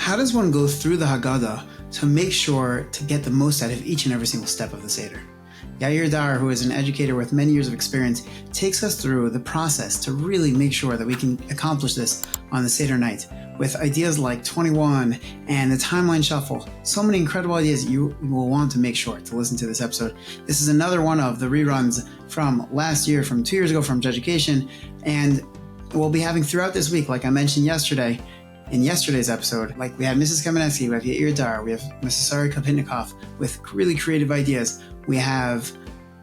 how does one go through the Hagaddah to make sure to get the most out of each and every single step of the Seder? Yair Daar, who is an educator with many years of experience, takes us through the process to really make sure that we can accomplish this on the Seder night with ideas like 21 and the timeline shuffle. So many incredible ideas you will want to make sure to listen to this episode. This is another one of the reruns from last year, from 2 years ago from Jews Education, and we'll be having throughout this week, like I mentioned yesterday, in yesterday's episode, like we had Mrs. Kamenetsky, we have Yair Daar, we have Mrs. Sari Kopitnikov with really creative ideas. We have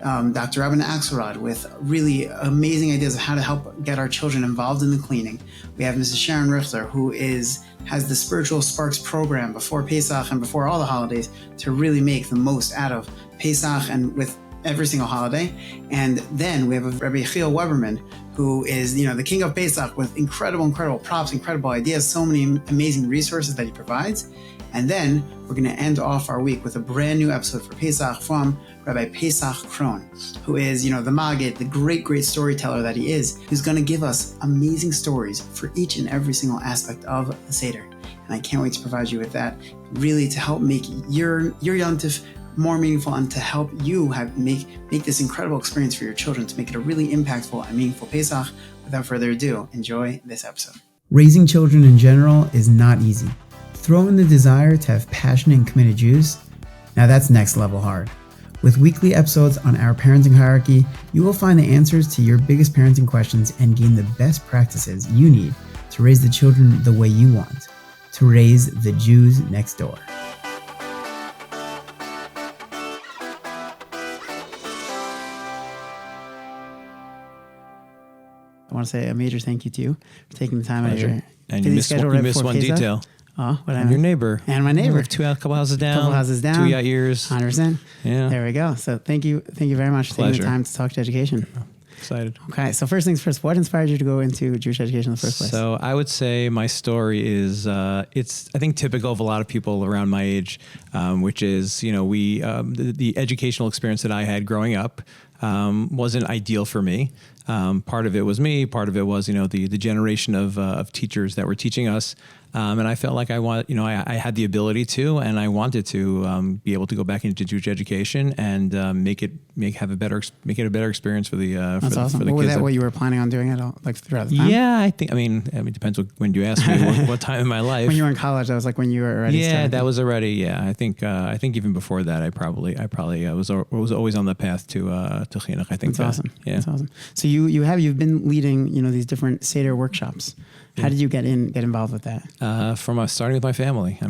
Dr. Rabin Axelrod with really amazing ideas of how to help get our children involved in the cleaning. We have Mrs. Sharon Richter, who has the Spiritual Sparks program before Pesach and before all the holidays to really make the most out of Pesach and with every single holiday. And then we have Rabbi Yechiel Weberman, who is, the king of Pesach with incredible props, incredible ideas, so many amazing resources that he provides. And then we're going to end off our week with a brand new episode for Pesach from Rabbi Pesach Kron, who is, the Maggid, the great storyteller that he is, who's going to give us amazing stories for each and every single aspect of the Seder. And I can't wait to provide you with that, really to help make your Yom Tov more meaningful and to help you make this incredible experience for your children, to make it a really impactful and meaningful Pesach. Without further ado, enjoy this episode. Raising children in general is not easy. Throw in the desire to have passionate and committed Jews. Now that's next level hard. With weekly episodes on our parenting hierarchy, you will find the answers to your biggest parenting questions and gain the best practices you need to raise the children the way you want, to raise the Jews next door. I want to say a major thank you to you for taking the time out of your busy schedule. You missed one detail. Oh, what I'm your neighbor. And my neighbor. A couple houses down. 2 Yairs. 100%. Yeah. There we go. So thank you very much for taking the time to talk to education. Excited. Okay, so first things first, what inspired you to go into Jewish education in the first place? So I would say my story is, it's I think typical of a lot of people around my age, which is, the educational experience that I had growing up wasn't ideal for me. Part of it was me, part of it was, the generation of teachers that were teaching us. And I felt like I had the ability to, and I wanted to be able to go back into Jewish education and make it a better experience for the That's for, awesome. for the was kids. that what you were planning on doing throughout the time? Yeah, it depends when you ask me what time in my life. When you were in college, that was like when you were already starting. That was already. Yeah, I think even before that, I probably was always on the path to chinuch. I think that's awesome. Yeah, that's awesome. So you've been leading these different Seder workshops. How did you get involved with that? From starting with my family. I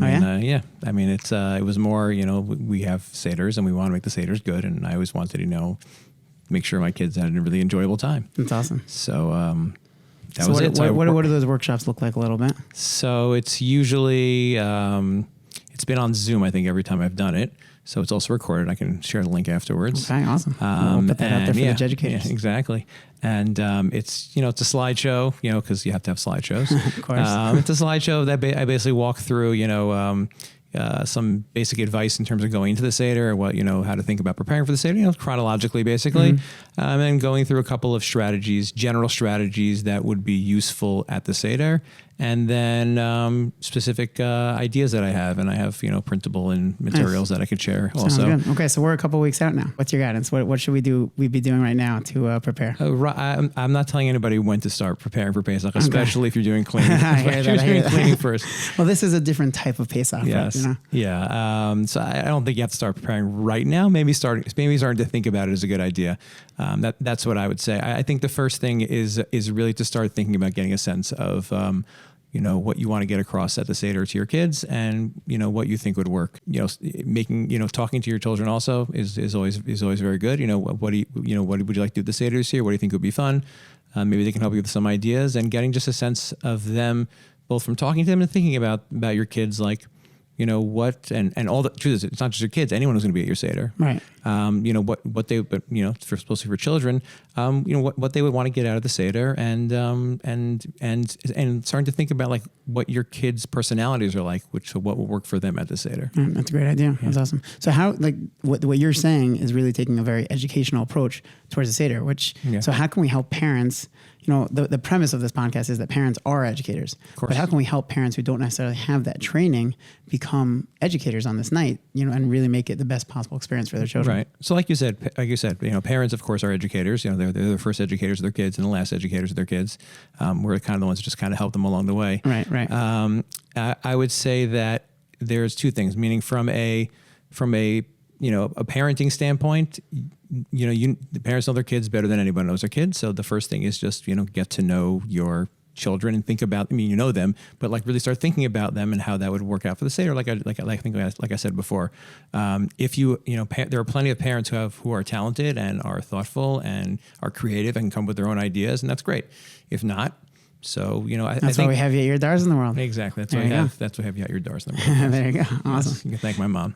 mean, it was more, we have Seders and we want to make the Seders good. And I always wanted to, make sure my kids had a really enjoyable time. That's awesome. So that was it. What do those workshops look like a little bit? So it's usually, it's been on Zoom, I think, every time I've done it. So it's also recorded. I can share the link afterwards. Okay, awesome. We'll put that out there for the educators. Yeah, exactly. And it's a slideshow, because you have to have slideshows. Of course. It's a slideshow that I basically walk through, some basic advice in terms of going into the Seder, or how to think about preparing for the Seder, chronologically, basically. Mm-hmm. And going through a couple of general strategies that would be useful at the Seder. And then specific ideas that I have, and I have printable and materials that I could share. Sounds also good. Okay, so we're a couple of weeks out now. What's your guidance? What should we be doing right now to prepare? I'm not telling anybody when to start preparing for Pesach, especially if you're doing cleaning. I hear that. Cleaning first. Well, this is a different type of Pesach. Yes. Right? Yeah. So I don't think you have to start preparing right now. Maybe starting to think about it is a good idea. That's what I would say. I think the first thing is really to start thinking about getting a sense of what you want to get across at the Seder to your kids, and what you think would work. Talking to your children also is always very good. What would you like to do at the Seder this year? What do you think would be fun? Maybe they can help you with some ideas, and getting just a sense of them, both from talking to them and thinking about your kids, like what, and all the truth is, it's not just your kids, anyone who's going to be at your Seder. Right. What they, but especially for children, what they would want to get out of the Seder, and starting to think about like what your kids' personalities are like, what will work for them at the Seder. That's a great idea. Yeah. That's awesome. So how, what you're saying is really taking a very educational approach towards the Seder, so how can we help parents, the premise of this podcast is that parents are educators. But how can we help parents who don't necessarily have that training become educators on this night, and really make it the best possible experience for their children? Right. So like you said, parents, of course, are educators. They're the first educators of their kids and the last educators of their kids. We're kind of the ones that just kind of help them along the way. Right. I would say that there's two things, meaning from a parenting standpoint, the parents know their kids better than anyone knows their kids. So the first thing is just, get to know your children and think about, you know them, but like really start thinking about them and how that would work out for the Seder. Like I said before, if there are plenty of parents who are talented and are thoughtful and are creative and come with their own ideas, and that's great. If not, so, I think why we have Yair Daars in the world. Exactly. That's why we have Yair Daars in the world. There you go. Awesome. Yes, you can thank my mom.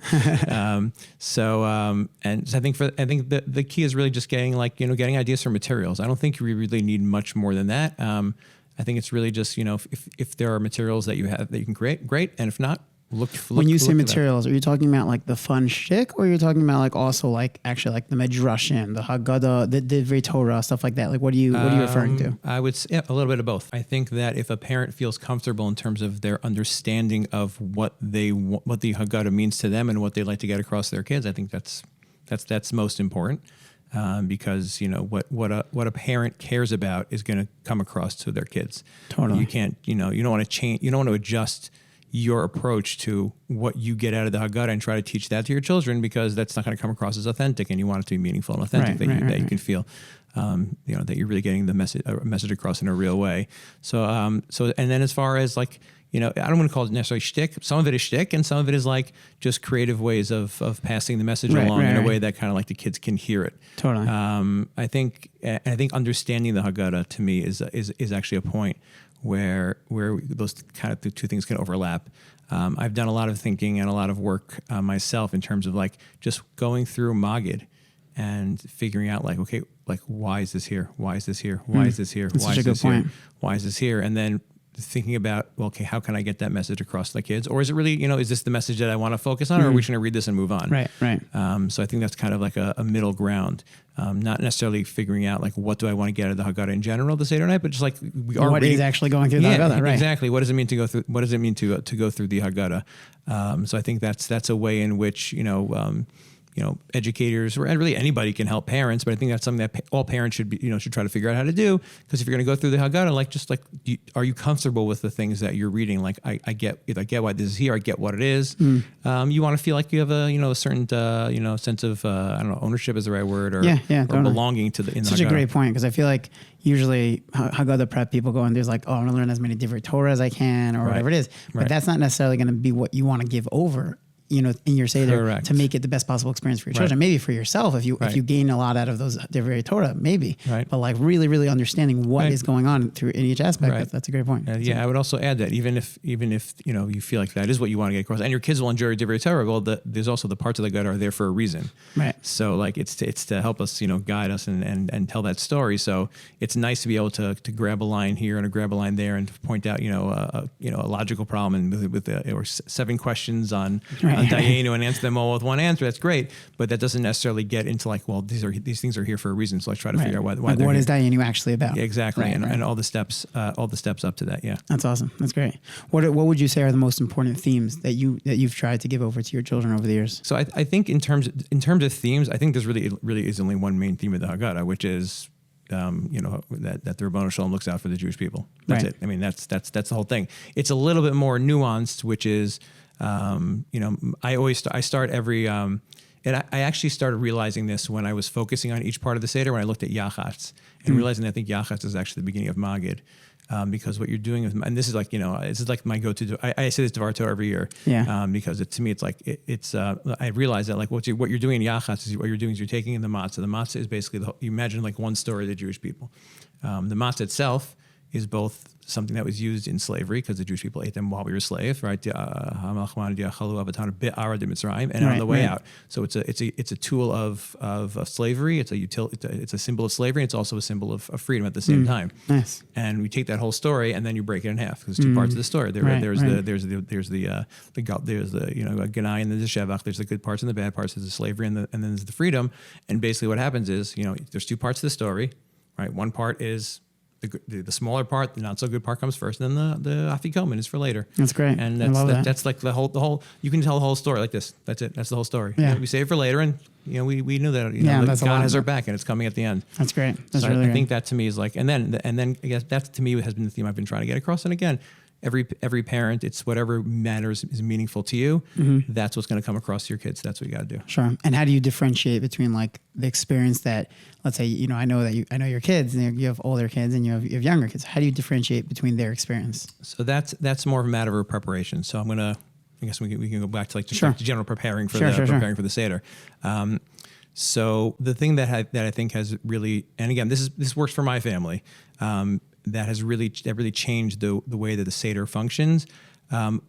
And so I think the key is really just getting getting ideas for materials. I don't think we really need much more than that. I think it's really just, if there are materials that you have that you can create, great. And if not, look. When you say materials, are you talking about like the fun shtick, or you're talking about like also like actually like the Midrashim, the Hagaddah, the Divrei Torah, stuff like that? Like what are you referring to? I would say a little bit of both. I think that if a parent feels comfortable in terms of their understanding of what the Hagaddah means to them and what they'd like to get across to their kids, I think that's most important. Because what a parent cares about is going to come across to their kids. Totally. You can't, you don't want to change, you don't want to adjust your approach to what you get out of the Hagaddah and try to teach that to your children, because that's not going to come across as authentic, and you want it to be meaningful and authentic, that you can feel, that you're really getting the message across in a real way. So and then as far as like, I don't want to call it necessarily shtick. Some of it is shtick, and some of it is like just creative ways of passing the message along in a way that kind of like the kids can hear it. Totally. I think understanding the Hagaddah to me is actually a point where those kind of the two things can overlap. I've done a lot of thinking and a lot of work myself in terms of like just going through Magid and figuring out like, okay, like why is this here? Why is this here? Why is this here? That's why such is a good this point. here? Why is this here? And then thinking about, well, okay, how can I get that message across to the kids? Or is it really, is this the message that I want to focus on, or are we just going to read this and move on? Right. So I think that's kind of like a middle ground. Not necessarily figuring out like what do I want to get out of the Hagaddah in general the Seder night, but just like what is actually going through the Hagaddah, right? Exactly. What does it mean to go through? What does it mean to go through the Hagaddah? So I think that's a way in which educators or really anybody can help parents, but I think that's something that all parents should try to figure out how to do. Because if you're going to go through the Hagaddah, are you comfortable with the things that you're reading? Like I get why this is here. I get what it is. You want to feel like you have a certain sense of ownership is the right word, or totally. belonging to the. Such a great point, because I feel like usually Hagaddah prep people go and there's like, I want to learn as many different Torah as I can, or whatever it is. But that's not necessarily going to be what you want to give over, in your Seder to make it the best possible experience for your children. Maybe for yourself, if you gain a lot out of those Divrei Torah, maybe. But like really, really understanding what is going on through in each aspect. That's a great point. I would also add that even if you feel like that is what you want to get across, and your kids will enjoy Divrei Torah, well, there's also the parts of the Hagaddah are there for a reason. Right. So like it's to help us, guide us and tell that story. So it's nice to be able to grab a line here and grab a line there and to point out a logical problem and with or 7 questions on Dayenu and answer them all with one answer. That's great, but that doesn't necessarily get into like, well, these things are here for a reason. So let's try to figure out why. Like what is Dayenu actually about? Yeah, exactly, and all the steps up to that. Yeah, that's awesome. That's great. What would you say are the most important themes that you've tried to give over to your children over the years? So I think in terms of themes, I think there's really is only one main theme of the Hagaddah, which is that the Ribono Shalom looks out for the Jewish people. That's it. I mean, that's the whole thing. It's a little bit more nuanced, which is, I start every, and I actually started realizing this when I was focusing on each part of the Seder, when I looked at Yachatz and realizing that I think Yachatz is actually the beginning of Magid. Because what you're doing is, and this is like, this is like my go-to. I say this to Dvar Torah every year. Yeah. Because to me, it's like, I realize that like what you're doing in Yachatz is what you're doing is you're taking in the matzah. The matzah is basically you imagine like one story of the Jewish people. The matzah itself is both something that was used in slavery because the Jewish people ate them while we were slaves, right? And on the way out. So it's a tool of slavery. It's a symbol of slavery. And it's also a symbol of freedom at the same time. Nice. And we take that whole story and then you break it in half. There's 2 parts of the story. There's the Ganai and the Shevach. There's the good parts and the bad parts. There's the slavery and then there's the freedom. And basically what happens is, there's 2 parts of the story, right? One part is the smaller part, the not so good part comes first, and then the afikomen is for later. That's great. And I love that. that's like the whole. You can tell the whole story like this. That's it. That's the whole story. Yeah. We save it for later, and we knew that. That's God has our back, and it's coming at the end. That's great. That's So really I great. think that to me is like, and then I guess that to me has been the theme I've been trying to get across. And again, every parent, it's whatever matters is meaningful to you. Mm-hmm. That's what's going to come across to your kids. That's what you got to do. Sure. And how do you differentiate between like the experience that, let's say, I know your kids, and you have older kids and you have younger kids. How do you differentiate between their experience? So that's more of a matter of preparation. So I guess we can go back to like just Sure. like the general preparing for Sure. for the Seder. So the thing that I think has really, and again, this works for my family, that has really changed the way that the Seder functions,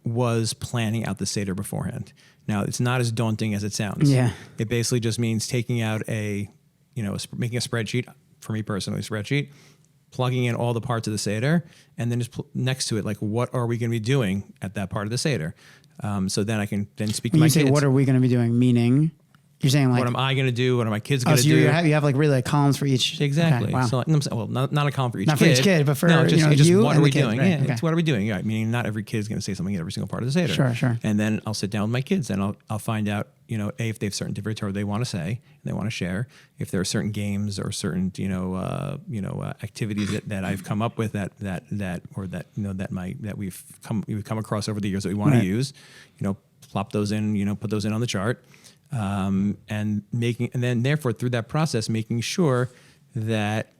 was planning out the Seder beforehand. Now, it's not as daunting as it sounds. Yeah. It basically just means taking out making a spreadsheet, for me personally, a spreadsheet, plugging in all the parts of the Seder, and then just next to it, like, what are we going to be doing at that part of the Seder? So then I can then speak to When my you say, kids. what are we going to be doing? Meaning, you're saying like, What am I going to do? What are my kids oh, going to so do? you have like really like columns for each. Exactly. Okay, wow. So, not a column for each Not kid. for each kid, but for, just you what and are we the kid, doing? right, Yeah, okay. it's what are we doing? Yeah, meaning not every kid is going to say something in every single part of the Seder. Sure. And then I'll sit down with my kids and I'll find out, if they have certain divertor they want to say and they want to share. If there are certain games or certain activities that I've come up with that we've come across over the years that we want to use, plop those in, put those in on the chart. And then therefore through that process, making sure that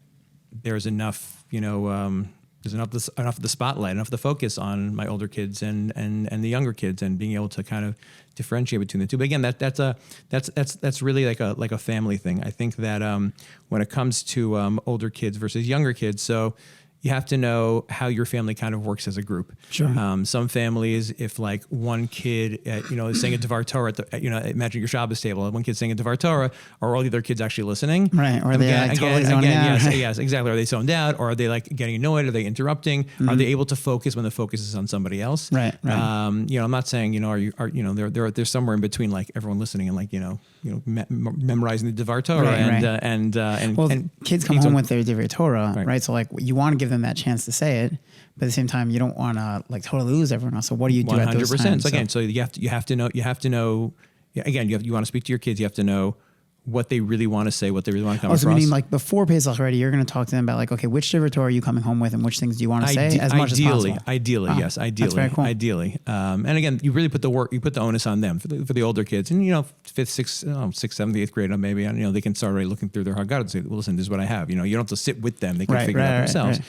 there's enough, there's enough of the spotlight, enough of the focus on my older kids and the younger kids, and being able to kind of differentiate between the two. But again, that's really like a family thing. I think that when it comes to older kids versus younger kids, so you have to know how your family kind of works as a group. Sure. Some families, if like one kid, is saying a Devar Torah, imagine your Shabbos table, one kid's saying a Devar Torah, are all the other kids actually listening? Right. Or are they totally zoning out? Yes, exactly. Are they zoned out, or are they like getting annoyed? Are they interrupting? Mm-hmm. Are they able to focus when the focus is on somebody else? Right. I'm not saying, they're somewhere in between, like everyone listening and like, memorizing the Devar Torah and kids come home with their Devar Torah, right? So like you want to give them that chance to say it, but at the same time you don't want to like totally lose everyone else. So what do you do 100%. At those times? So again, so you have to know. Again, you want to speak to your kids. You have to know what they really want to say, what they really want to come across. So meaning like before Pesach already, you're going to talk to them about like, okay, which Devar Torah are you coming home with, and which things do you want to say as much as possible? Ideally, yes. Ideally. That's very cool. Ideally. And again, you really put the onus on them for the older kids, and 5th, 6th, 7th, 8th grade, maybe, and they can start already looking through their Hagaddah and say, well, listen, this is what I have. You don't have to sit with them. They can figure it out themselves.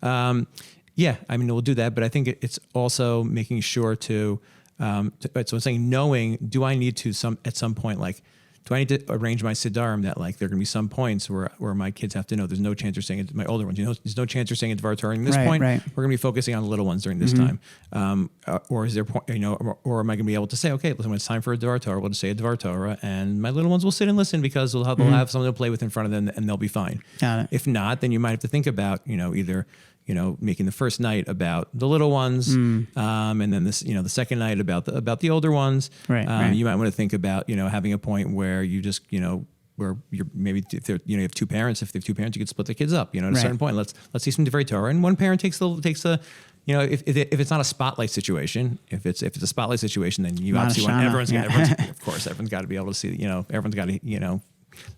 Right. We'll do that, but I think it's also making sure so I'm saying, knowing, do I need to at some point, like, do I need to arrange my Siddharim that like there are going to be some points where my kids have to know there's no chance you're saying it, my older ones, there's no chance you're saying a Devar Torah in this point. Right. We're going to be focusing on the little ones during this time. Or is there point, or am I going to be able to say, okay, listen, when it's time for a Devar Torah, we'll just say a Devar Torah, and my little ones will sit and listen because they'll have something to play with in front of them, and they'll be fine. Got it. If not, then you might have to think about, either making the first night about the little ones, and then this, the second night about the older ones. Right. You might want to think about, having a point where you just, where you're maybe if you have two parents. If they have two parents, you could split the kids up. At a certain point, let's see some Devar Torah, and one parent takes the. If it's not a spotlight situation, if it's a spotlight situation, then you obviously want everyone's got to be able to see. Everyone's got to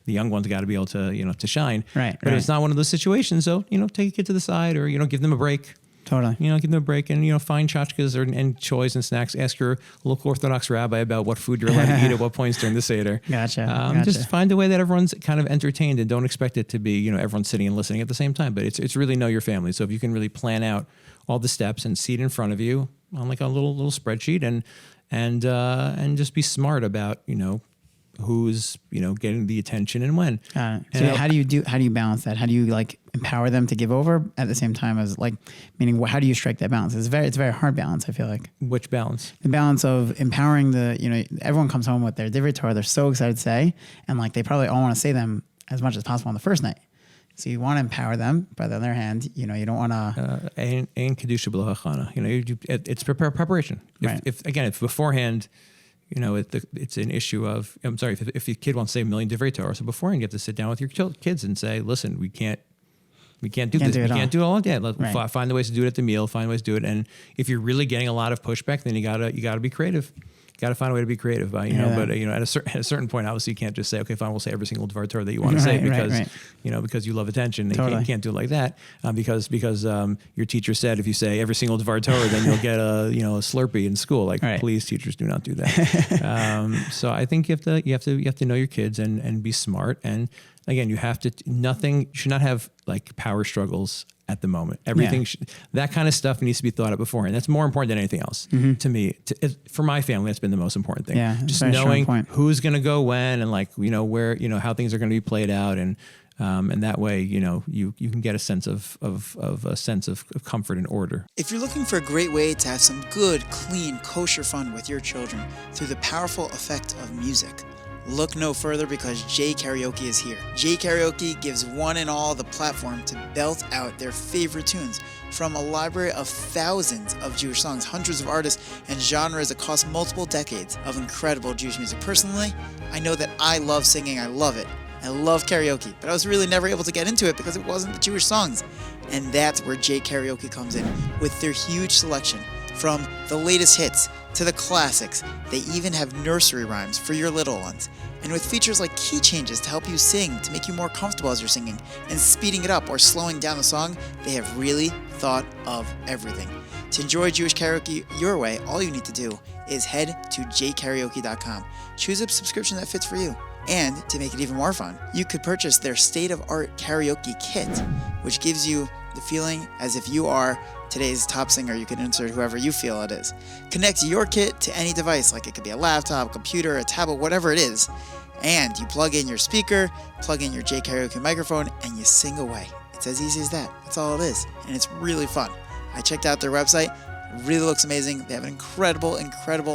the young ones got to be able to to shine. Right. But if it's not one of those situations, so take a kid to the side, or give them a break. Totally. Give them a break, and find tchotchkes and choys and snacks. Ask your local Orthodox rabbi about what food you're allowed to eat at what points during the Seder. Gotcha. Just find a way that everyone's kind of entertained, and don't expect it to be everyone sitting and listening at the same time. But it's really know your family. So if you can really plan out all the steps and see it in front of you on like a little spreadsheet, and just be smart about who's getting the attention and when. So how do you balance that? How do you like empower them to give over at the same time as like, meaning how do you strike that balance? It's a very hard balance, I feel like. Which balance? The balance of empowering everyone comes home with their Devar Torah, they're so excited to say, and like they probably all want to say them as much as possible on the first night. So you want to empower them, but on the other hand, you don't want to. Ein kedusha b'lo hachana. It's preparation. If beforehand. It's an issue of, I'm sorry, if your kid wants to say a million Devar Torah, so beforehand you have to sit down with your kids and say, listen, we can't We can't do this. We can't do it all. Yeah, find the ways to do it at the meal. Find ways to do it. And if you're really getting a lot of pushback, then you gotta be creative. Got to find a way to be creative, But at a certain point, obviously, you can't just say, okay, fine, we'll say every single Dvar Torah that you want to say because you love attention. You can't do it like that because your teacher said if you say every single Dvar Torah, then you'll get a Slurpee in school. Like, please, teachers, do not do that. So I think you have to know your kids and be smart. And again, nothing should not have like power struggles at the moment. Everything that kind of stuff needs to be thought of beforehand. That's more important than anything else to me. For my family, that's been the most important thing. Yeah, just knowing who's going to go when and where how things are going to be played out and that way you can get a sense of comfort and order. If you're looking for a great way to have some good, clean, kosher fun with your children through the powerful effect of music, look no further because J Karaoke is here. J Karaoke gives one and all the platform to belt out their favorite tunes from a library of thousands of Jewish songs, hundreds of artists and genres across multiple decades of incredible Jewish music. Personally, I know that I love singing. I love it. I love karaoke, but I was really never able to get into it because it wasn't the Jewish songs. And that's where J Karaoke comes in with their huge selection. From the latest hits to the classics, they even have nursery rhymes for your little ones. And with features like key changes to help you sing, to make you more comfortable as you're singing, and speeding it up or slowing down the song, they have really thought of everything. To enjoy Jewish karaoke your way, all you need to do is head to jkaraoke.com. Choose a subscription that fits for you. And to make it even more fun, you could purchase their state-of-art karaoke kit, which gives you the feeling as if you are today's top singer. You can insert whoever you feel it is. Connect your kit to any device, like it could be a laptop, a computer, a tablet, whatever it is, and you plug in your speaker, plug in your J Karaoke microphone, and you sing away. It's as easy as that. That's all it is, and it's really fun. I checked out their website. It really looks amazing. They have an incredible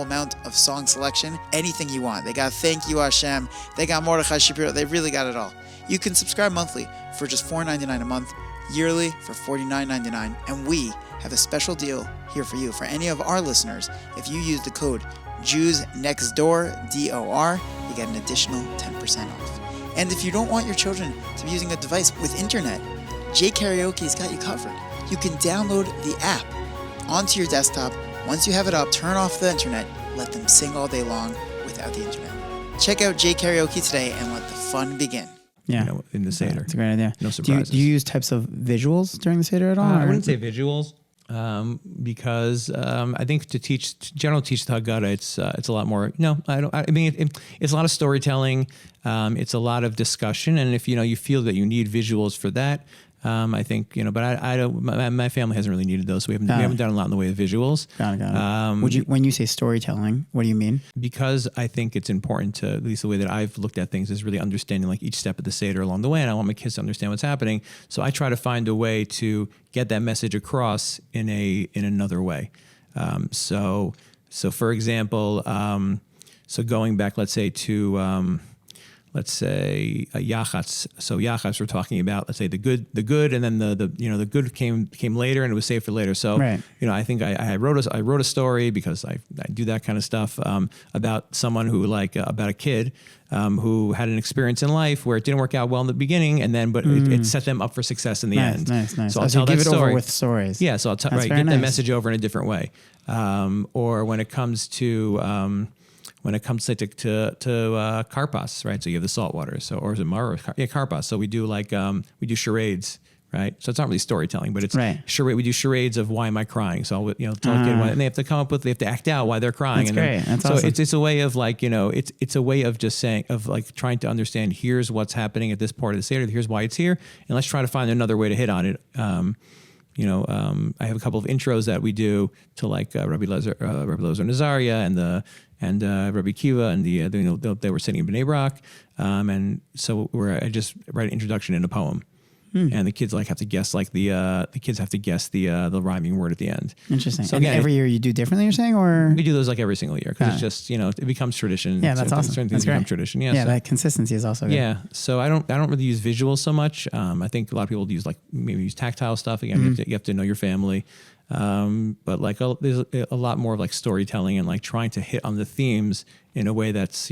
amount of song selection. Anything you want. They got Thank You Hashem. They got Mordechai Shapiro. They really got it all. You can subscribe monthly for just $4.99 a month, yearly for $49.99, and we have a special deal here for you. For any of our listeners, if you use the code Jews Next Door, DOR, you get an additional 10% off. And if you don't want your children to be using a device with internet, J Karaoke's got you covered. You can download the app onto your desktop. Once you have it up, turn off the internet, let them sing all day long without the internet. Check out J Karaoke today and let the fun begin. Yeah, in the Seder. That's a great idea. No surprises. Do you use types of visuals during the Seder at all? I wouldn't say visuals because I think to teach the Hagaddah, it's a lot more. No, I don't. I mean, it's a lot of storytelling. It's a lot of discussion, and if you feel that you need visuals for that. I think, but I don't, my family hasn't really needed those. So we haven't done a lot in the way of visuals. Got it. When you say storytelling, what do you mean? Because I think it's important to, at least the way that I've looked at things is really understanding like each step of the Seder along the way. And I want my kids to understand what's happening. So I try to find a way to get that message across in another way. So for example, so going back, let's say to, Yachatz. So Yachatz, we're talking about, let's say the good, and then the good came later, and it was saved for later. So right. I think I wrote a story because I do that kind of stuff about someone who about a kid who had an experience in life where it didn't work out well in the beginning, and then it set them up for success in the end. Nice. So I'll tell that story over with stories. Yeah, so I'll get that message over in a different way. Or when it comes to karpas, right? So you have the salt water. So, or is it mar? Yeah, karpas. So we do charades, right? So it's not really storytelling, but it's charade. We do charades of why am I crying? So I'll, tell a kid why, and they have to act out why they're crying. That's great. That's awesome. It's a way of it's a way of just saying, of trying to understand, here's what's happening at this part of the Seder, here's why it's here, and let's try to find another way to hit on it. I have a couple of intros that we do to Rabbi Lezer Nazaria and Rabbi Kiva and they were sitting in Bnei Brak, and so I just write an introduction in a poem, and the kids have to guess the rhyming word at the end. Interesting. So again, every year you do differently, you're saying, or we do those every single year because it's just it becomes tradition. Yeah, that's awesome. Certain things become tradition. Yeah, that consistency is also good. Yeah. So I don't really use visuals so much. I think a lot of people use maybe use tactile stuff. Again, you have to know your family. But there's a lot more of storytelling and trying to hit on the themes in a way that's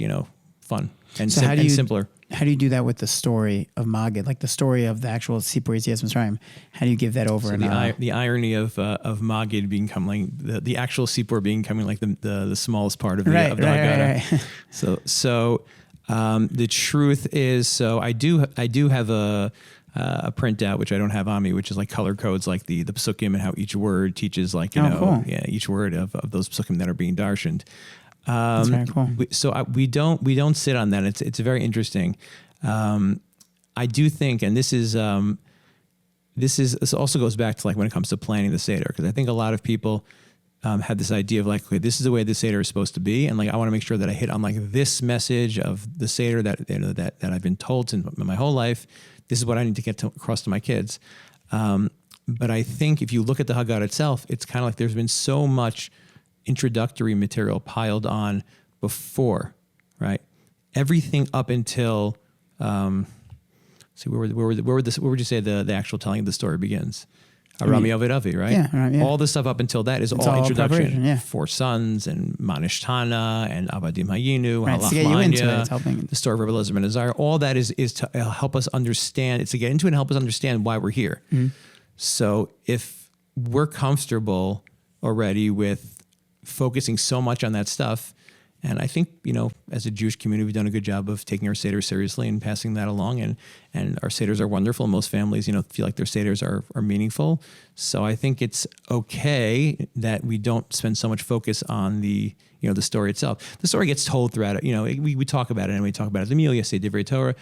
fun and simpler. how do you do that with the story of Magid, like the story of the actual Sipur Yetzias Mitzrayim? How do you give that over? So the irony of Magid becoming the actual Sipur becoming like the smallest part of the Hagaddah. Right. So the truth is, so I do have a printout, which I don't have on me, which is like color codes, like the psukim and how each word teaches, like, cool. each word of those psukim that are being darshaned. That's very cool. We don't sit on that. It's very interesting. I do think, and this also goes back to like when it comes to planning the Seder, because I think a lot of people have this idea of like, okay, this is the way the Seder is supposed to be, and like I want to make sure that I hit on like this message of the Seder that I've been told since my whole life. This is what I need to get across to my kids. But I think if you look at the Haggad itself, it's kind of like there's been so much introductory material piled on before, right? Everything up until, where would you say the actual telling of the story begins? Rami Ovid Avi, right? Yeah. All the stuff up until that is all introduction. Yeah. 4 sons and Manishtana and Avadim Hayinu, right, to get you into it, it's helping. The story of Rebbe Elazar ben Azariah. All that is to help us understand. It's to get into it and help us understand why we're here. Mm-hmm. So if we're comfortable already with focusing so much on that stuff, and I think, as a Jewish community, we've done a good job of taking our Seder seriously and passing that along. And our Seders are wonderful. Most families, feel like their Seders are meaningful. So I think it's okay that we don't spend so much focus on the story itself. The story gets told throughout it. We talk about it, and we talk about it at the meal, say Divrei Torah.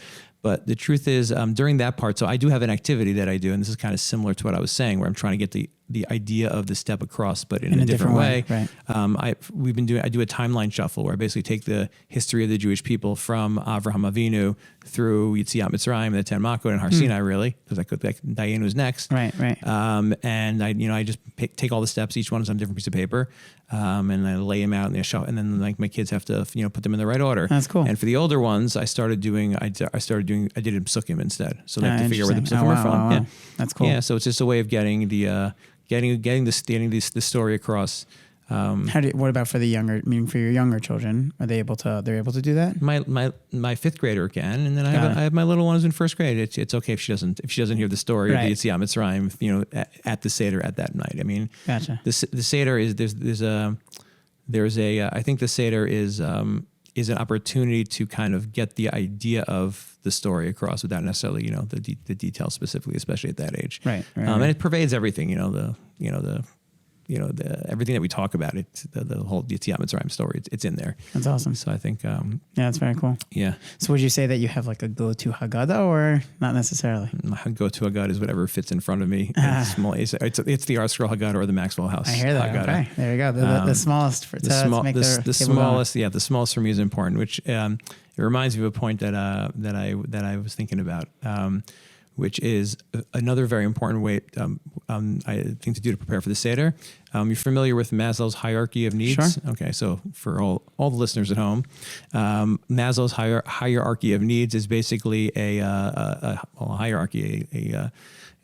But the truth is, during that part, so I do have an activity that I do, and this is kind of similar to what I was saying, where I'm trying to get the idea of the step across, but in a different way. Right. I do a timeline shuffle where I basically take the history of the Jewish people from Avraham Avinu through Yetziat Mitzrayim, the Ten Makot, and Har Sinai, really, because I could like Dayan was next. Right. And I just take all the steps. Each one is on a different piece of paper, and I lay them out in the shuffle, and then like my kids have to put them in the right order. That's cool. And for the older ones, I did it in psukim instead, so they have to figure out where the psukim are from. Wow. Yeah, that's cool. Yeah, so it's just a way of getting the story across. What about for the younger? I mean, for your younger children, are they able to? They're able to do that. My fifth grader can, and then I have my little one who's in first grade. It's okay if she doesn't hear the story of the Yetziat Mitzrayim, at the Seder at that night. I mean, gotcha. The Seder is I think the Seder is an opportunity to kind of get the idea of the story across without necessarily, the details specifically, especially at that age. Right. And it pervades everything, everything that we talk about, the whole Yetziat Mitzrayim story, it's in there. That's awesome. So I think, yeah, that's very cool. Yeah. So would you say that you have like a go-to Hagaddah or not necessarily? My go-to Hagaddah is whatever fits in front of me. It's the Art Scroll Hagaddah or the Maxwell House. I hear that. Hagaddah. Okay, there you go. The smallest to make the smallest. Yeah, the smallest for me is important. Which it reminds me of a point that I was thinking about. Which is another very important way, I think, to do to prepare for the Seder. You're familiar with Maslow's hierarchy of needs? Sure. Okay, so for all the listeners at home, Maslow's hierarchy of needs is basically a hierarchy,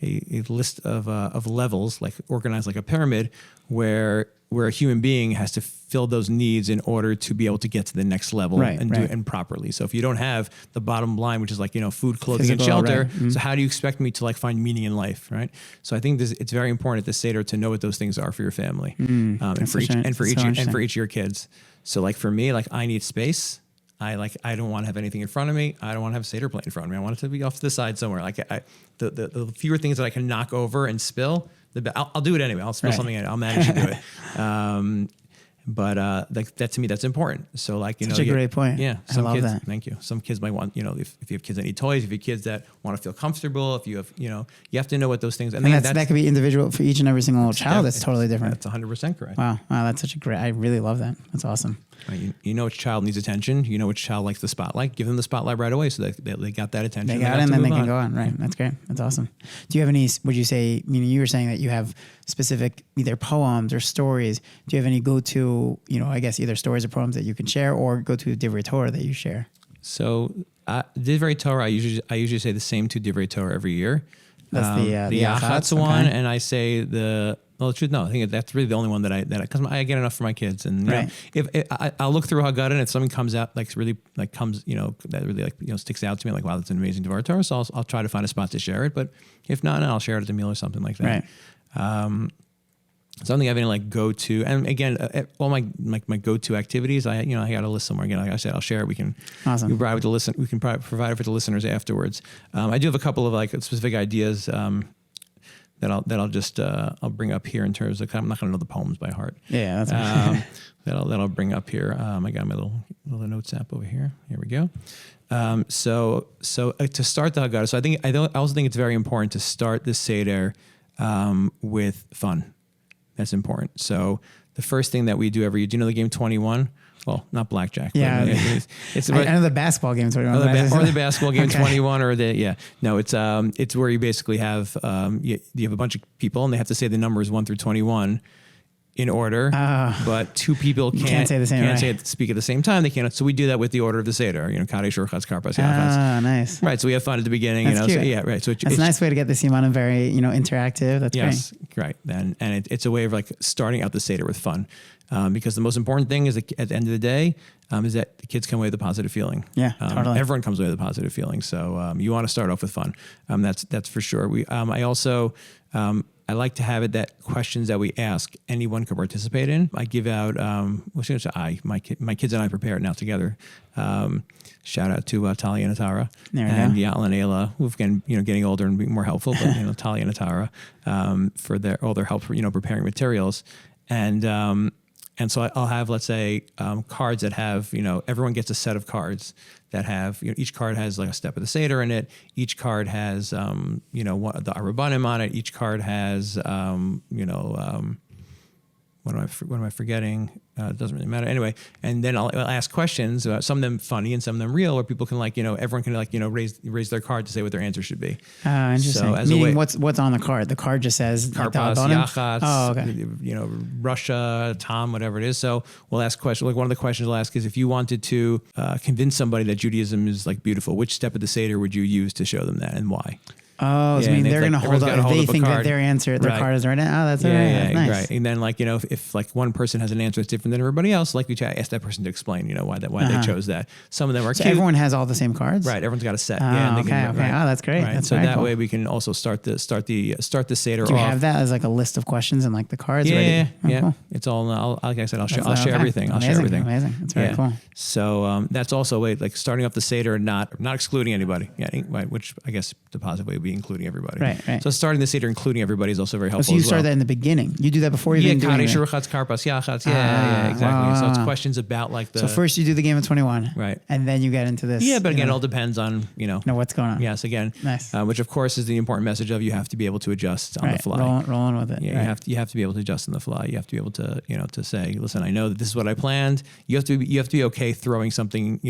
a list of levels, like organized like a pyramid, where a human being has to fill those needs in order to be able to get to the next level and do it properly. So if you don't have the bottom line, which is like, food, clothing, physical, and shelter, right. Mm-hmm. So how do you expect me to like find meaning in life, right? So I think it's very important at the Seder to know what those things are for your family, and for each of your kids. So like for me, like I need space. I don't want to have anything in front of me. I don't want to have a Seder plate in front of me. I want it to be off to the side somewhere. Like the fewer things that I can knock over and spill, I'll do it anyway. I'll spill something in it. I'll manage to do it. But that to me, that's important. So like, Such a great point. Yeah. I love kids, that. Thank you. Some kids might want, if you have kids that need toys, if you have kids that want to feel comfortable, if you have, you have to know what those things are. And that could be individual for each and every single child. That's totally different. That's 100% correct. Wow. That's such a great, I really love that. That's awesome. You know which child needs attention. You know which child likes the spotlight. Give them the spotlight right away so that they got that attention. They got it, and then they can go on. Right. That's great. That's awesome. Do you have any, would you say, you were saying that you have specific either poems or stories. Do you have any go-to, I guess either stories or poems that you can share, or go-to Divrei Torah that you share? So Divrei Torah, I usually say the same two Divrei Torah every year. That's the Achatz one, and I say Well, the truth, no. I think that's really the only one because I get enough for my kids, and you know, if I'll look through Hagaddah, and if something comes out that really sticks out to me, like wow, that's an amazing Dvar Torah, so I'll try to find a spot to share it. But if not, I'll share it at the meal or something like that. Right. So I don't think I have any like go-to, and again, all my go-to activities, I got a list somewhere. Again, like I said, I'll share it. We can provide it for the listeners afterwards. I do have a couple of like specific ideas that I'll bring up here in terms of, I'm not going to know the poems by heart. Yeah, that's that I'll bring up here. I got my little notes app over here. Here we go. So to start the Hagaddah, so I also think it's very important to start the Seder with fun. That's important. So the first thing that we do every year, do you know the game 21? Well, not blackjack. Yeah. It's about, I know the basketball game 21. Or the basketball game 21 No, it's where you basically have, you have a bunch of people and they have to say the numbers 1 through 21 in order, but two people can't say the same, speak at the same time. They can't. So we do that with the order of the Seder, Kadesh, Urchatz, Karpas, Yachatz. Nice. Right. So we have fun at the beginning, That's cute. So yeah, right. So it's a nice way to get the Simanim very, interactive. That's great. Right. And it's a way of like starting out the Seder with fun. Because the most important thing is at the end of the day, is that the kids come away with a positive feeling. Yeah, totally. Everyone comes away with a positive feeling. So you want to start off with fun. That's for sure. I also, I like to have it that questions that we ask, anyone can participate in. I give out, my kids and I prepare it now together. Shout out to Talia and Atara and Yael and Ayla, who've been, getting older and being more helpful, but Talia and Atara, for all their help for, preparing materials. And so I'll have, let's say, cards that have, everyone gets a set of cards that have, each card has like a step of the Seder in it. Each card has, the Arabanim on it. Each card has, what am I forgetting? It doesn't really matter. Anyway, and then I'll ask questions, some of them funny and some of them real, where people can everyone can raise their card to say what their answer should be. Interesting. So meaning what's on the card? The card just says Karpas, Yachatz, Russia, Tom, whatever it is. So we'll ask questions. Like one of the questions we'll ask is, if you wanted to convince somebody that Judaism is like beautiful, which step of the Seder would you use to show them that and why? Oh, so I mean they're going to hold up. If they think that their card is right now, that's nice. Right. And then if one person has an answer that's different than everybody else, we ask that person to explain, why they chose that. Some of them are cute. Everyone has all the same cards? Right. Everyone's got a set. Okay. Oh, that's great. Right. That's so that cool. way we can also start the Seder off. Do you have that as like a list of questions and like the cards ready? Yeah. Cool. It's all, like I said, I'll share everything. I'll share everything. Amazing. That's very cool. So that's also a way, like starting off the Seder and not excluding anybody. Yeah. Which I guess the positive way would be including everybody. Right. So starting the Seder, including everybody, is also very helpful. So you start that in the beginning. You do that before you even do anything. Kadesh, Urchatz, Karpas, Yachatz. Yeah, exactly. Wow. So it's questions about like the. So first you do the game of 21, right, and then you get into this. Yeah, but again, it all depends on what's going on. Yes, again, nice. Which of course is the important message of you have to be able to adjust on the fly. Rolling with it. Yeah, you have to be able to adjust on the fly. You have to be able to to say, listen, I know that this is what I planned. You have to be okay throwing something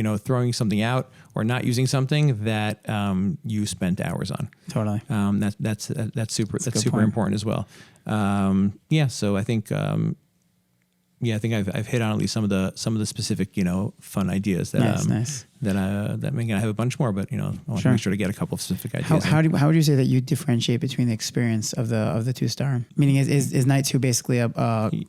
out or not using something that you spent hours on. Totally. That's super important as well. So I think I've hit on at least some of the specific fun ideas that nice. that I have a bunch more, but I want to make sure to get a couple of specific ideas. How would you say that you differentiate between the experience of the 2-star? Meaning is night 2 basically a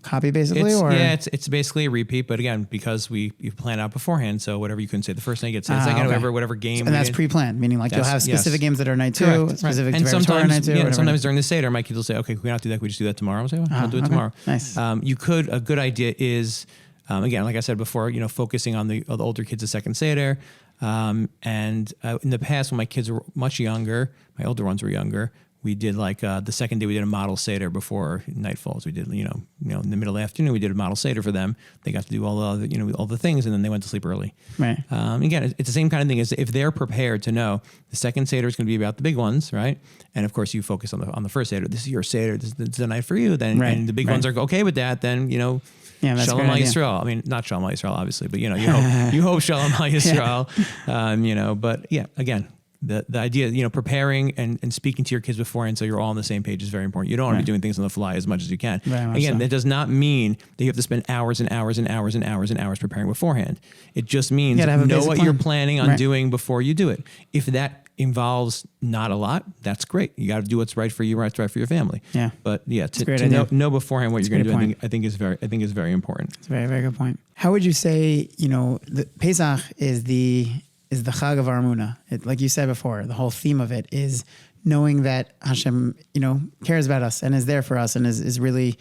copy basically, it's basically a repeat, but again, because you plan out beforehand, so whatever you couldn't say the first night gets said, whatever game, and that's pre-planned, meaning like you'll have specific games that are night 2, correct, specific and sometimes night 2. Sometimes during the Seder, my kids will say, okay, we not do that, we just do that tomorrow. I'll say, I'll do it tomorrow. Nice. A good idea is. Again, like I said before, focusing on the older kids, the second Seder. And in the past, when my kids were much younger, my older ones were younger, we did the second day we did a model Seder before night falls. We did, in the middle of the afternoon, we did a model Seder for them. They got to do all the things, and then they went to sleep early. Right. Again, it's the same kind of thing as if they're prepared to know the second Seder is going to be about the big ones, right? And of course, you focus on the first Seder. This is your Seder. This is the night for you. Then, and the big ones are okay with that. Then, yeah, that's Shalom Al Yisrael. I mean, not Shalom Al Yisrael, obviously, but you hope Shalom Al Yisrael. But yeah, again, the idea, preparing and speaking to your kids beforehand so you're all on the same page is very important. You don't want to be doing things on the fly as much as you can. Again, that does not mean that you have to spend hours and hours and hours and hours and hours preparing beforehand. It just means know what you're planning on doing before you do it. If involves not a lot, that's great. You got to do what's right for you, what's right for your family. Yeah. But yeah, to know beforehand what you're going to do, I think is very important. It's a very, very good point. How would you say, the Pesach is the Chag of our Emunah? Like you said before, the whole theme of it is knowing that Hashem, cares about us and is there for us and is really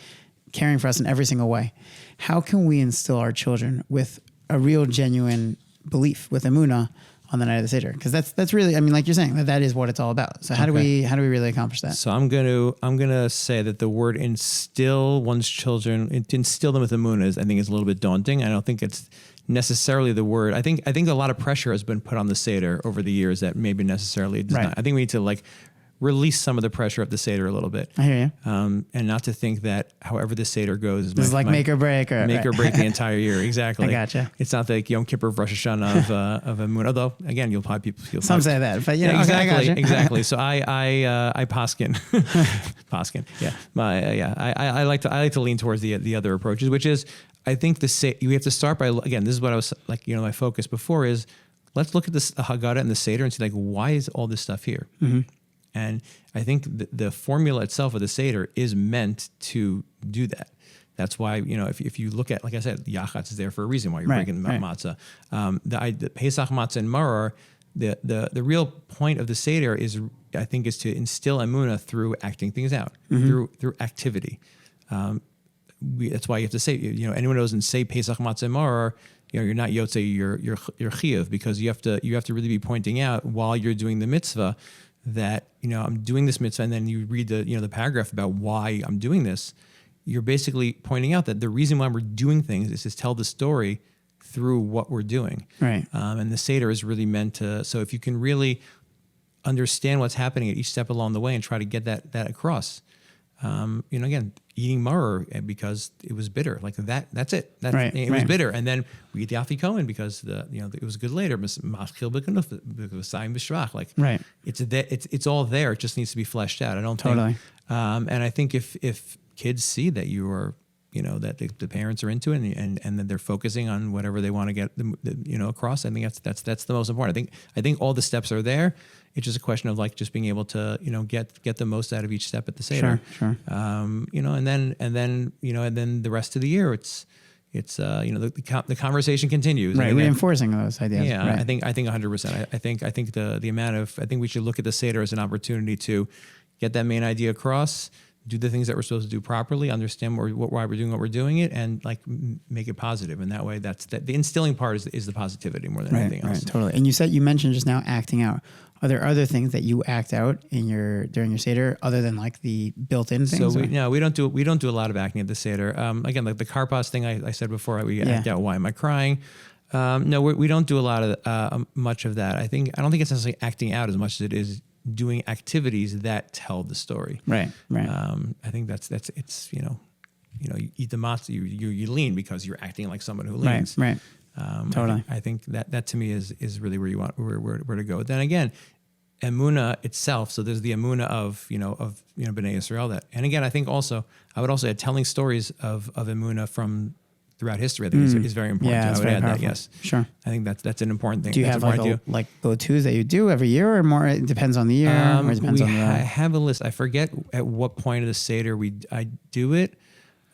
caring for us in every single way. How can we instill our children with a real, genuine belief, with Emunah, on the night of the Seder? Because that's really, like you're saying, that is what it's all about. So how do we really accomplish that? So I'm gonna say that the word instill one's children, to instill them with Emunah, I think is a little bit daunting. I don't think it's necessarily the word. I think a lot of pressure has been put on the Seder over the years that maybe necessarily does not. I think we need to release some of the pressure of the Seder a little bit. I hear you. And not to think that however the Seder goes is make or break. Make or break the entire year. Exactly. I gotcha. It's not like Yom Kippur, Rosh Hashanah of Emunah. Although, again, you'll probably people... Some say that, but exactly. Okay, exactly. So I poskin. Poskin. Yeah. I like to lean towards the other approaches, which is, I think you have to start by, again, this is what I was my focus before is, let's look at this Hagaddah and the Seder and see why is all this stuff here? Mm-hmm. And I think the formula itself of the Seder is meant to do that. That's why, if you look at, like I said, Yachatz is there for a reason why you're breaking matzah. The Pesach matzah and maror, the real point of the Seder is to instill Emunah through acting things out, through activity. That's why you have to say, anyone who doesn't say Pesach matzah and maror, you're not yotzei, you're chiyuv, because you have to really be pointing out while you're doing the mitzvah that, I'm doing this mitzvah, and then you read the paragraph about why I'm doing this. You're basically pointing out that the reason why we're doing things is to tell the story through what we're doing. Right. And the Seder is really meant to, so if you can really understand what's happening at each step along the way and try to get that across, again, eating maror because it was bitter, that's it. It was bitter. And then we eat the afikomen because it was good later. It's all there. It just needs to be fleshed out. I don't think. And I think if kids see that you are, that the parents are into it and that they're focusing on whatever they want to get across, I think that's the most important. I think all the steps are there. It's just a question of just being able to get the most out of each step at the Seder. Sure. And then the rest of the year the conversation continues. Right, reinforcing those ideas. Yeah, right. I think 100%. I think the amount of, I think we should look at the Seder as an opportunity to get that main idea across, do the things that we're supposed to do properly, understand why we're doing what we're doing it, and make it positive. And that way, the instilling part is the positivity more than anything else. Right, totally. And you mentioned just now acting out. Are there other things that you act out during your Seder other than the built-in things? So we don't do a lot of acting at the Seder. Again, the karpas thing I said before, we act out. Why am I crying? No, we don't do a lot of much of that. I don't think it's necessarily acting out as much as it is doing activities that tell the story. Right. I think that's it's you eat the matzah, you lean because you're acting like someone who leans. Right. Totally. I think that to me is really where you want where to go. Then again, Emunah itself. So there's the Emunah of Bnei Yisrael. That, and again, I think also I would also add telling stories of Emunah from throughout history. I think is very important. Yeah, I would add powerful. That. Yes. Sure. I think that's an important thing. Do you have go-tos that you do every year, or more? It depends on the year. Or it depends on I have a list. I forget at what point of the Seder I do it,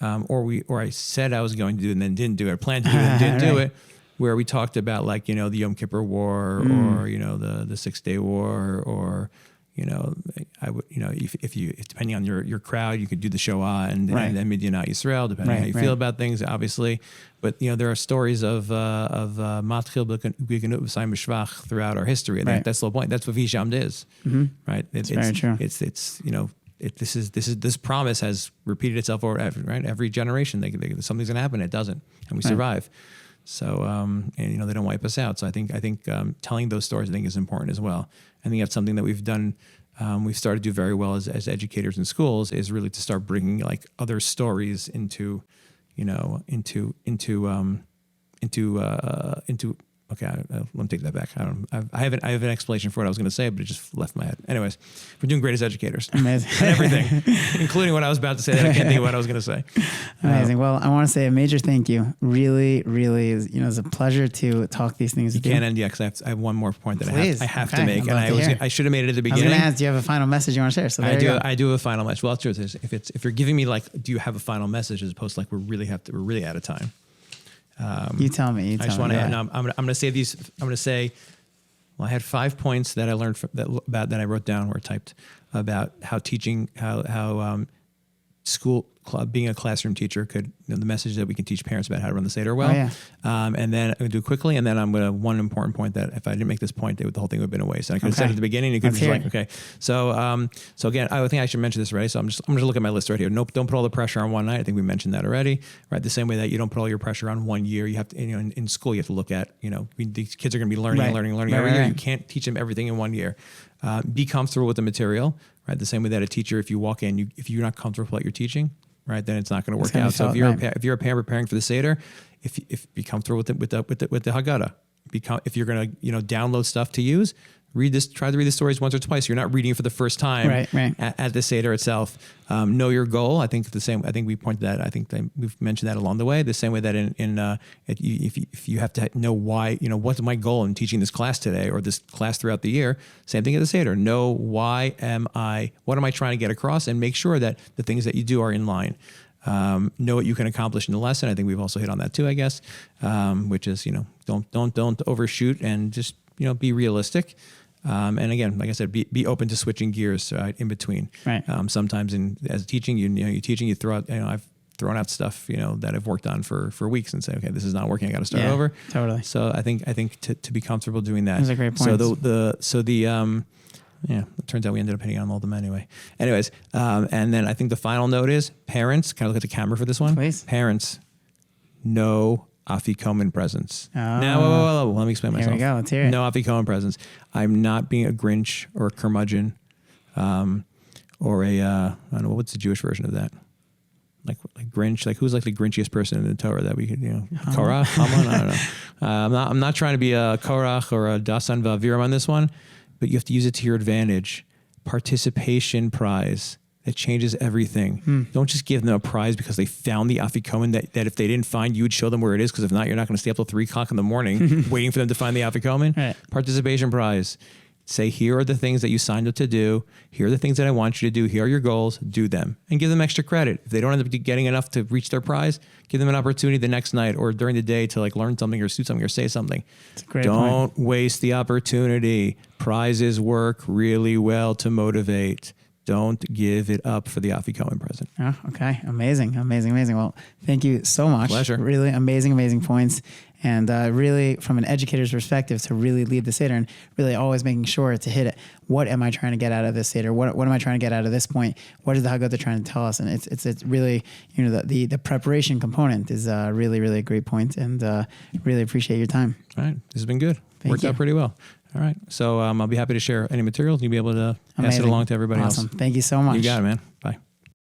or I said I was going to do it and then didn't do it, or planned to do it and didn't do it. Where we talked about the Yom Kippur War, or the 6 Day War, or I would if depending on your crowd, you could do the Shoah and then Midyanat Yisrael, depending on how you feel about things, obviously. But there are stories of Matchil B'Genut V'Sayim B'Shvach throughout our history. And that's the whole point. That's what Vishamd is, right? It's very true. This promise has repeated itself over every generation. Something's going to happen, it doesn't, and we survive. So and they don't wipe us out. So I think telling those stories is important as well. I think that's something that we've done. We've started to do very well as educators in schools, is really to start bringing other stories into Okay, let me take that back. I have an explanation for what I was going to say, but it just left my head. Anyways, we're doing great as educators. Amazing. And everything, including what I was about to say that I can't think of what I was going to say. Amazing. Well, I want to say a major thank you. Really, really is, it's a pleasure to talk these things with you. Can't end yet because I have one more point that I have to make. And I should have made it at the beginning. I was going to ask, do you have a final message you want to share? So I do have a final message. Well, if you're giving me do you have a final message as opposed to we're really out of time. You tell me. I just want to. Yeah. I'm going to say these. I'm going to say. Well, I had 5 points that I learned that I wrote down or typed about how teaching, how school club, being a classroom teacher could, the message that we can teach parents about how to run the Seder well. Oh, yeah. And then I'm going to do it quickly. And then I'm going to, one important point that if I didn't make this point, the whole thing would have been a waste. And I could have said it at the beginning, you could just okay. So again, I think I should mention this already. So I'm just look at my list right here. Nope. Don't put all the pressure on one night. I think we mentioned that already, right? The same way that you don't put all your pressure on 1 year. You have to, in school, you have to look at, these kids are going to be learning every year. You can't teach them everything in 1 year. Be comfortable with the material, right? The same way that a teacher, if you walk in, if you're not comfortable with what you're teaching, right, then it's not going to work out. So if you're a parent preparing for the Seder, if be comfortable with the Hagaddah, if you're going to download stuff to use, try to read the stories once or twice. You're not reading it for the first time at the Seder itself. Know your goal. I think we pointed that. I think we've mentioned that along the way. The same way that if you have to know why, what's my goal in teaching this class today or this class throughout the year. Same thing at the Seder. Know what am I trying to get across, and make sure that the things that you do are in line. Know what you can accomplish in the lesson. I think we've also hit on that too, I guess, which is don't overshoot and just be realistic. And again, like I said, be open to switching gears in between. Right. Sometimes as teaching, you throw out. I've thrown out stuff that I've worked on for weeks and say, okay, this is not working. I got to start over. Totally. So I think to be comfortable doing that. Those are great points. It turns out we ended up hitting on all of them anyway. Anyways, and then I think the final note is parents. Can I look at the camera for this one? Please. Parents, no Afikomen presence. Oh. Now, whoa. Let me explain myself. Here we go. Let's hear it. No Afikomen presence. I'm not being a Grinch or a curmudgeon, or a I don't know, what's the Jewish version of that? Like Grinch. Like who's the Grinchiest person in the Torah that we could Korach, Haman? I don't know. I'm not trying to be a Korach or a Dasan V'Aviram on this one, but you have to use it to your advantage. Participation prize. It changes everything. Don't just give them a prize because they found the Afikomen that if they didn't find, you would show them where it is. Because if not, you're not going to stay up till 3 o'clock in the morning waiting for them to find the Afikomen. Right. Participation prize. Say, here are the things that you signed up to do. Here are the things that I want you to do. Here are your goals. Do them. And give them extra credit. If they don't end up getting enough to reach their prize, give them an opportunity the next night or during the day to learn something or do something or say something. That's a great Don't point. waste the opportunity. Prizes work really well to motivate. Don't give it up for the Afikomen present. Oh, okay. Amazing. Well, thank you so much. Pleasure. Really amazing points. And really, from an educator's perspective, to really lead the Seder and really always making sure to hit it. What am I trying to get out of this Seder? What am I trying to get out of this point? What is the Hagaddah trying to tell us? And it's really, the preparation component is really a great point. And really appreciate your time. All right. This has been good. Worked out pretty well. All right. So I'll be happy to share any materials. You'll be able to pass it along to everybody else. Thank you so much. You got it, man. Bye.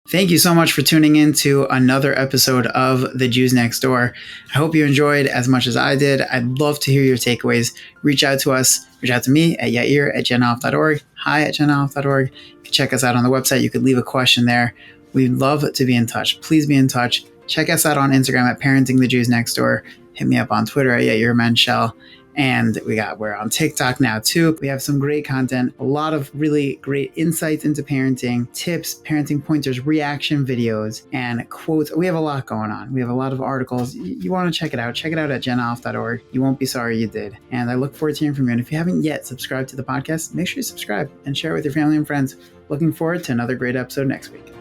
Thank you so much for tuning in to another episode of the Jews Next Door. I hope you enjoyed as much as I did. I'd love to hear your takeaways. Reach out to us. Reach out to me at Yair@JenAlf.org. hi@JenAlf.org. You can check us out on the website. You could leave a question there. We'd love to be in touch. Please be in touch. Check us out on Instagram at Parenting the Jews Next Door. Hit me up on Twitter at Yair Menshel. And we're on TikTok now too. We have some great content, a lot of really great insights into parenting, tips, parenting pointers, reaction videos, and quotes. We have a lot going on. We have a lot of articles. You want to check it out. Check it out at jenalf.org. You won't be sorry you did. And I look forward to hearing from you. And if you haven't yet subscribed to the podcast, make sure you subscribe and share it with your family and friends. Looking forward to another great episode next week.